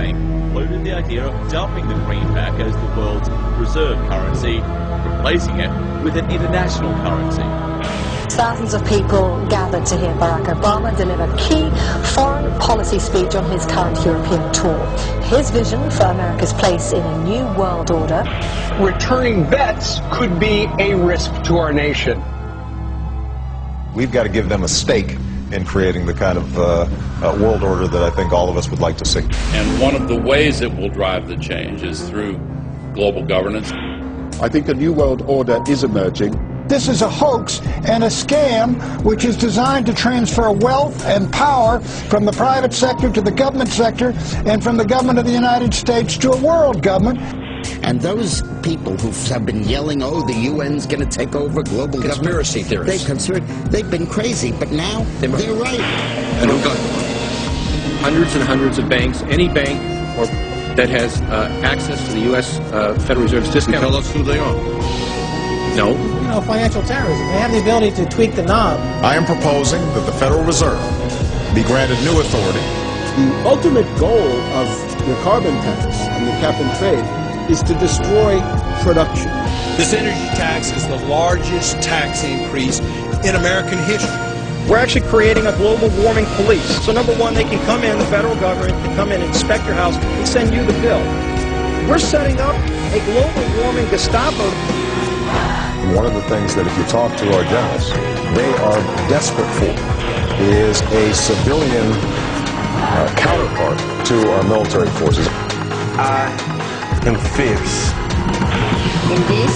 campaign included the idea of dumping the greenback as the world's reserve currency, replacing it with an international currency. Thousands of people gathered to hear Barack Obama deliver key foreign policy speech on his current European tour. His vision for America's place in a new world order. Returning bets could be a risk to our nation. We've got to give them a stake in creating the kind of world order that I think all of us would like to see. And one of the ways it will drive the change is through global governance. I think a new world order is emerging. This is a hoax and a scam which is designed to transfer wealth and power from the private sector to the government sector and from the government of the United States to a world government. And those people who have been yelling, oh, the UN's going to take over global conspiracy theorists. They've been crazy, but now they're right. And who got hundreds and hundreds of banks, any bank that has access to the U.S. Federal Reserve's discount. Tell us who they are. No. You know, financial terrorism. They have the ability to tweak the knob. I am proposing that the Federal Reserve be granted new authority. The ultimate goal of the carbon tax and the cap and trade is to destroy production. This energy tax is the largest tax increase in American history. We're actually creating a global warming police. So number one, they can come in, the federal government can come in and inspect your house and send you the bill. We're setting up a global warming Gestapo. One of the things that if you talk to our generals, they are desperate for is a civilian counterpart to our military forces. I am fierce. And this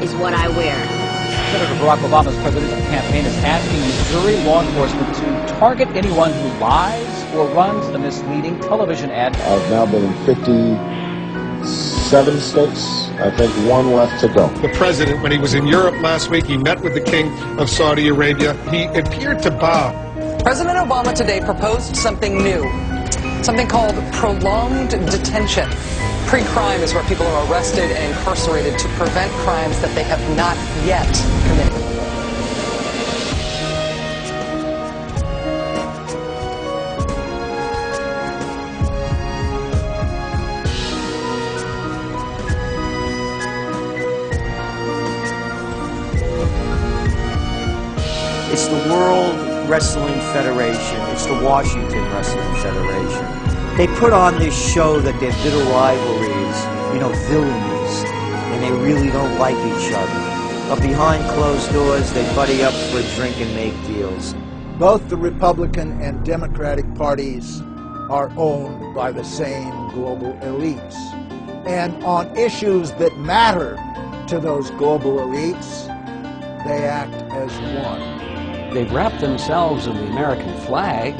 is what I wear. Senator Barack Obama's presidential campaign is asking Missouri law enforcement to target anyone who lies or runs a misleading television ad. I've now been in 57 states. I think one left to go. The president, when he was in Europe last week, he met with the King of Saudi Arabia. He appeared to bow. President Obama today proposed something new, something called prolonged detention. Pre-crime is where people are arrested and incarcerated to prevent crimes that they have not yet committed. It's the World Wrestling Federation. It's the Washington Wrestling Federation. They put on this show that they're bitter rivalries, you know, villains, and they really don't like each other. But behind closed doors, they buddy up for a drink and make deals. Both the Republican and Democratic parties are owned by the same global elites. And on issues that matter to those global elites, they act as one. They've wrapped themselves in the American flag,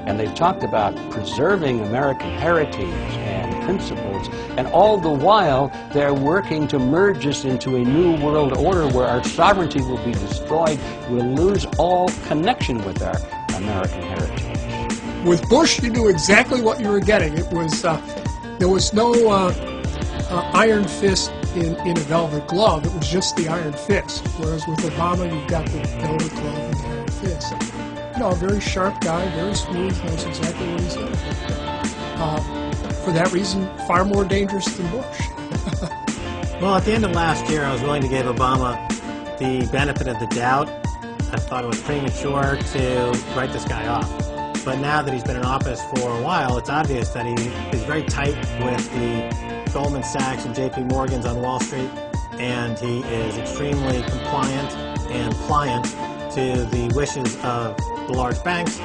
and they've talked about preserving American heritage and principles, and all the while they're working to merge us into a new world order where our sovereignty will be destroyed. We'll lose all connection with our American heritage. With Bush, you knew exactly what you were getting. It was there was no iron fist in a velvet glove. It was just the iron fist. Whereas with Obama, you've got the velvet glove and the iron fist. You know, a very sharp guy, very smooth, knows exactly what he's doing. For that reason, far more dangerous than Bush. Well, at the end of last year, I was willing to give Obama the benefit of the doubt. I thought it was premature to write this guy off. But now that he's been in office for a while, it's obvious that he is very tight with the Goldman Sachs and JP Morgans on Wall Street, and he is extremely compliant and pliant to the wishes of the large banks,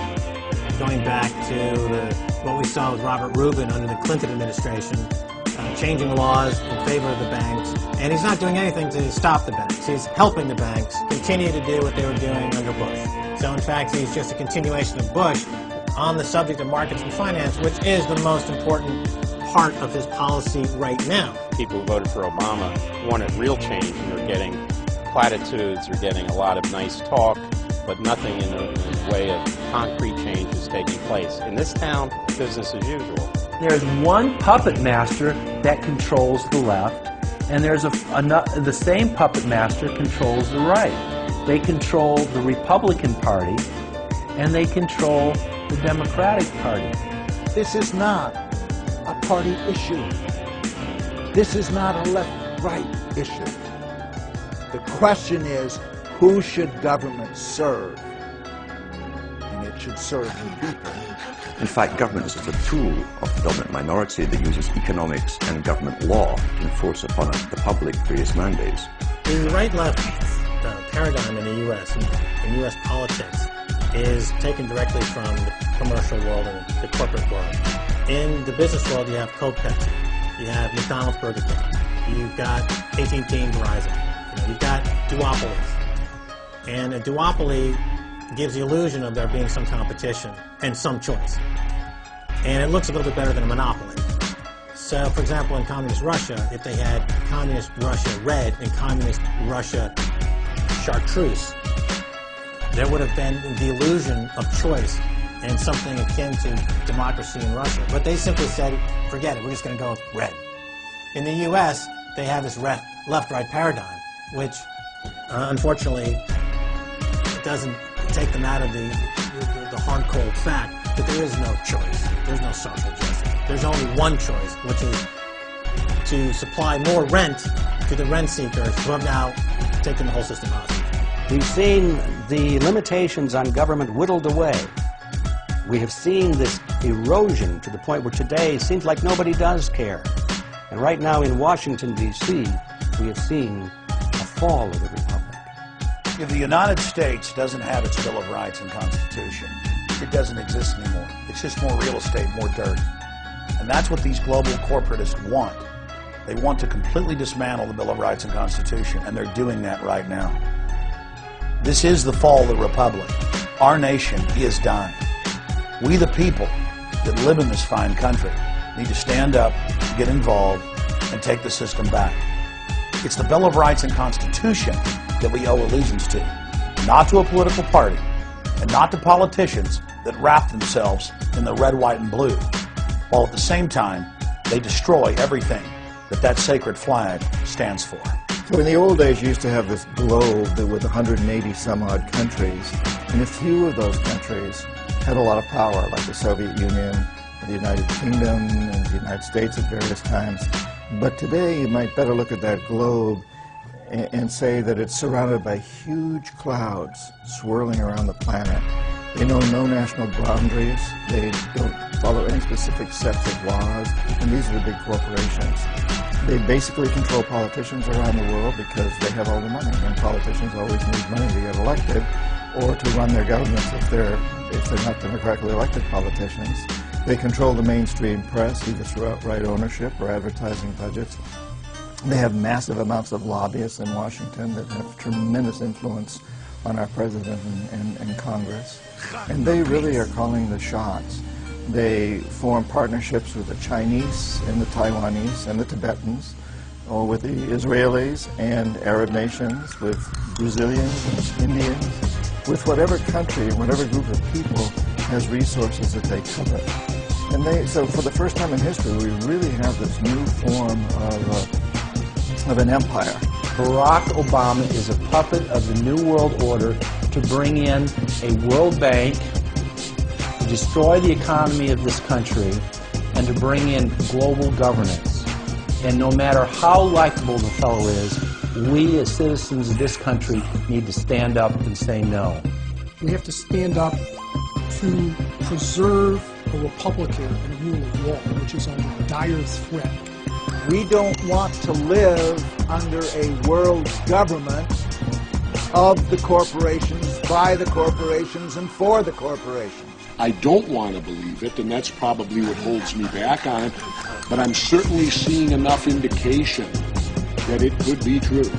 going back to what we saw with Robert Rubin under the Clinton administration, changing laws in favor of the banks, and he's not doing anything to stop the banks. He's helping the banks continue to do what they were doing under Bush. So in fact, he's just a continuation of Bush on the subject of markets and finance, which is the most important part of his policy right now. People who voted for Obama wanted real change, and they're getting platitudes, they're getting a lot of nice talk, but nothing in the way of concrete change is taking place. In this town, business as usual. There's one puppet master that controls the left, and there's the same puppet master controls the right. They control the Republican Party, and they control the Democratic Party. this is not a party issue. This is not a left-right issue. The question is, who should government serve? And it should serve the people. In fact, government is just a tool of the dominant minority that uses economics and government law to enforce upon the public various mandates. The right-left paradigm in the U.S. and U.S. politics is taken directly from the commercial world and the corporate world. In the business world, you have Coke, Pepsi, you have McDonald's, Burger King, you've got AT&T and Verizon, you've got duopolies. And a duopoly gives the illusion of there being some competition and some choice. And it looks a little bit better than a monopoly. So, for example, in Communist Russia, if they had Communist Russia Red and Communist Russia Chartreuse, there would have been the illusion of choice and something akin to democracy in Russia. But they simply said, forget it, we're just going to go with red. In the U.S., they have this left-right paradigm, which, unfortunately, doesn't take them out of the hard, cold fact that there is no choice. There's no social justice. There's only one choice, which is to supply more rent to the rent seekers who have now taken the whole system hostage. We've seen the limitations on government whittled away. We have seen this erosion to the point where today it seems like nobody does care. And right now in Washington, D.C., we have seen a fall of the republic. If the United States doesn't have its Bill of Rights and Constitution, it doesn't exist anymore. It's just more real estate, more dirt. And that's what these global corporatists want. They want to completely dismantle the Bill of Rights and Constitution, and they're doing that right now. This is the fall of the republic. Our nation is dying. We, the people that live in this fine country, need to stand up, get involved, and take the system back. It's the Bill of Rights and Constitution that we owe allegiance to, not to a political party, and not to politicians that wrap themselves in the red, white, and blue, while at the same time they destroy everything that sacred flag stands for. So in the old days, you used to have this globe with 180 some odd countries, and a few of those countries had a lot of power, like the Soviet Union, the United Kingdom, and the United States at various times. But today, you might better look at that globe and say that it's surrounded by huge clouds swirling around the planet. They know no national boundaries. They don't follow any specific sets of laws, and these are the big corporations. They basically control politicians around the world because they have all the money, and politicians always need money to get elected or to run their governments if they're not democratically elected politicians. They control the mainstream press, either through outright ownership or advertising budgets. They have massive amounts of lobbyists in Washington that have tremendous influence on our president and Congress. And they really are calling the shots. They form partnerships with the Chinese and the Taiwanese and the Tibetans, or with the Israelis and Arab nations, with Brazilians and Indians, with whatever country, whatever group of people has resources that they covet. And so for the first time in history, we really have this new form of an empire. Barack Obama is a puppet of the New World Order to bring in a World Bank, to destroy the economy of this country, and to bring in global governance. And no matter how likable the fellow is, we as citizens of this country need to stand up and say no. We have to stand up to preserve a republic and a rule of law, which is under dire threat. We don't want to live under a world government of the corporations, by the corporations, and for the corporations. I don't want to believe it, and that's probably what holds me back on it, but I'm certainly seeing enough indication that it could be true.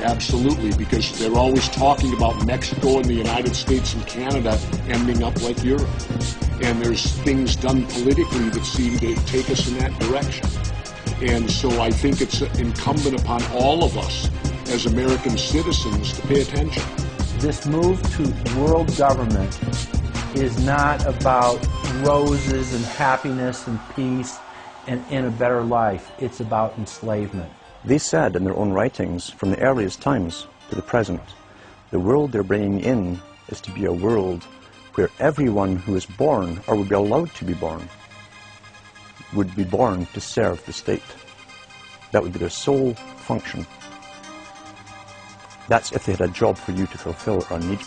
Absolutely, because they're always talking about Mexico and the United States and Canada ending up like Europe. And there's things done politically that seem to take us in that direction. And so I think it's incumbent upon all of us as American citizens to pay attention. This move to world government is not about roses and happiness and peace and in a better life. It's about enslavement. They said in their own writings, from the earliest times to the present, the world they're bringing in is to be a world where everyone who is born, or will be allowed to be born, would be born to serve the state. That would be their sole function. That's if they had a job for you to fulfill or a need.